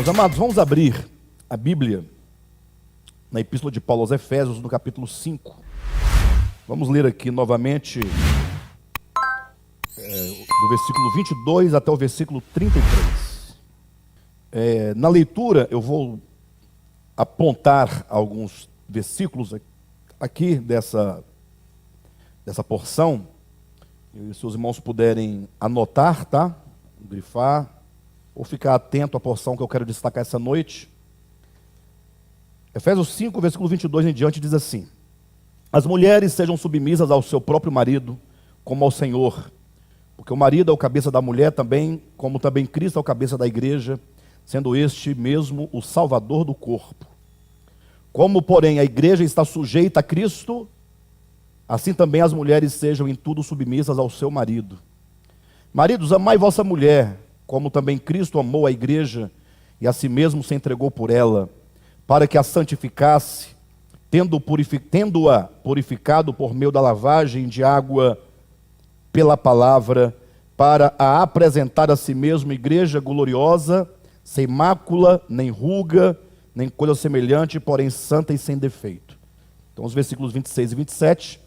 Meus amados, vamos abrir a Bíblia na Epístola de Paulo aos Efésios, no capítulo 5. Vamos ler aqui novamente do versículo 22 até o versículo 33. Na leitura, eu vou apontar alguns versículos aqui dessa porção. E se os irmãos puderem anotar, tá? Grifar, ou ficar atento à porção que eu quero destacar essa noite. Efésios 5, versículo 22 em diante, diz assim: As mulheres sejam submissas ao seu próprio marido, como ao Senhor, porque o marido é o cabeça da mulher também, como também Cristo é o cabeça da igreja, sendo este mesmo o Salvador do corpo. Como, porém, a igreja está sujeita a Cristo, assim também as mulheres sejam em tudo submissas ao seu marido. Maridos, amai vossa mulher, como também Cristo amou a igreja e a si mesmo se entregou por ela, para que a santificasse, tendo-a purificado por meio da lavagem de água pela palavra, para a apresentar a si mesmo igreja gloriosa, sem mácula, nem ruga, nem coisa semelhante, porém santa e sem defeito. Então os versículos 26 e 27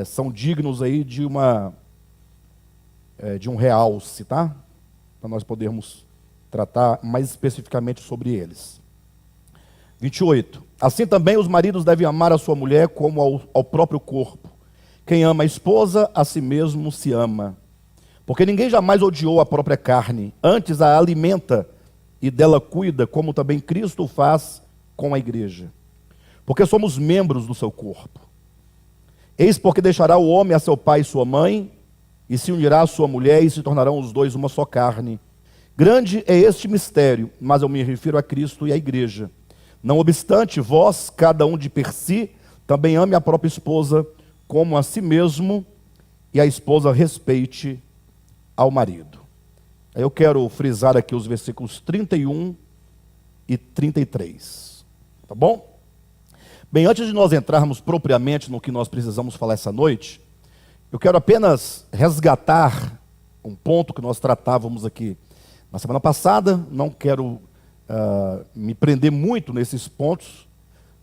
são dignos aí de um realce, tá? Para nós podermos tratar mais especificamente sobre eles. 28. Assim também os maridos devem amar a sua mulher como ao próprio corpo. Quem ama a esposa, a si mesmo se ama. Porque ninguém jamais odiou a própria carne, antes a alimenta e dela cuida, como também Cristo faz com a igreja. Porque somos membros do seu corpo. Eis porque deixará o homem a seu pai e sua mãe, e se unirá à sua mulher, e se tornarão os dois uma só carne. Grande é este mistério, mas eu me refiro a Cristo e à igreja. Não obstante, vós, cada um de per si, também ame a própria esposa como a si mesmo, e a esposa respeite ao marido. Eu quero frisar aqui os versículos 31 e 33. Tá bom? Bem, antes de nós entrarmos propriamente no que nós precisamos falar essa noite, eu quero apenas resgatar um ponto que nós tratávamos aqui na semana passada. Não quero me prender muito nesses pontos,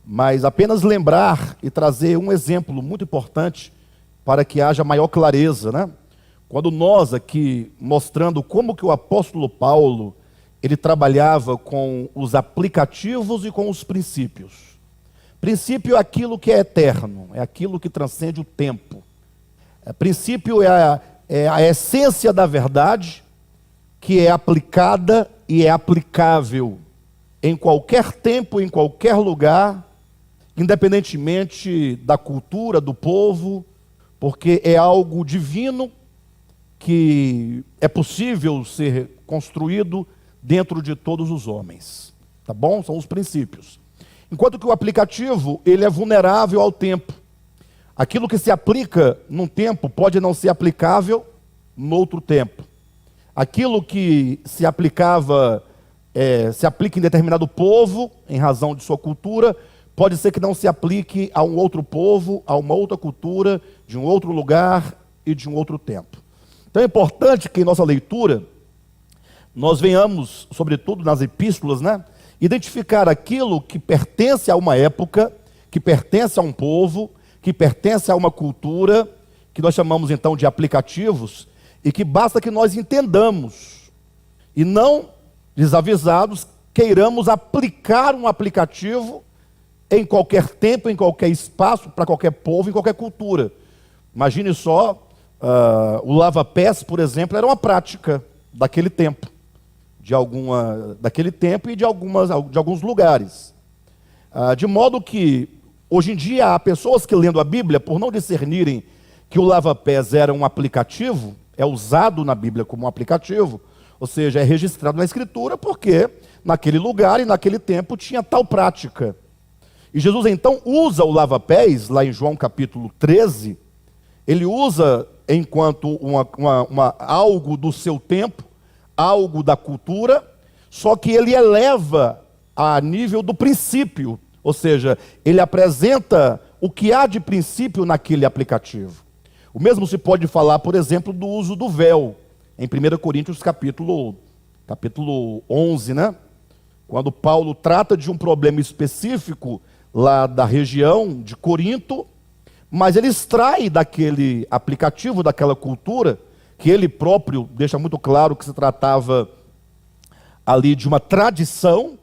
mas apenas lembrar e trazer um exemplo muito importante para que haja maior clareza, né? Quando nós aqui, mostrando como que o apóstolo Paulo, ele trabalhava com os aplicativos e com os princípios. Princípio é aquilo que é eterno, é aquilo que transcende o tempo. Princípio é a essência da verdade, que é aplicada e é aplicável em qualquer tempo, em qualquer lugar, independentemente da cultura, do povo, porque é algo divino que é possível ser construído dentro de todos os homens. Tá bom? São os princípios. Enquanto que o aplicativo, ele é vulnerável ao tempo. Aquilo que se aplica num tempo pode não ser aplicável no outro tempo. Aquilo que se aplicava, se aplica em determinado povo, em razão de sua cultura, pode ser que não se aplique a um outro povo, a uma outra cultura, de um outro lugar e de um outro tempo. Então é importante que em nossa leitura, nós venhamos, sobretudo nas epístolas, né, identificar aquilo que pertence a uma época, que pertence a um povo, que pertence a uma cultura, que nós chamamos então de aplicativos, e que basta que nós entendamos, e não, desavisados, queiramos aplicar um aplicativo em qualquer tempo, em qualquer espaço, para qualquer povo, em qualquer cultura. Imagine só, o lava-pés, por exemplo, era uma prática daquele tempo, daquele tempo e de alguns lugares. De modo que, hoje em dia, há pessoas que, lendo a Bíblia, por não discernirem que o lava-pés era um aplicativo, é usado na Bíblia como um aplicativo, ou seja, é registrado na Escritura, porque naquele lugar e naquele tempo tinha tal prática. E Jesus então usa o lava-pés, lá em João capítulo 13, ele usa enquanto algo do seu tempo, algo da cultura, só que ele eleva a nível do princípio, ou seja, ele apresenta o que há de princípio naquele aplicativo. O mesmo se pode falar, por exemplo, do uso do véu, em 1 Coríntios capítulo 11, né? quando Paulo trata de um problema específico lá da região de Corinto, mas ele extrai daquele aplicativo, daquela cultura, que ele próprio deixa muito claro que se tratava ali de uma tradição,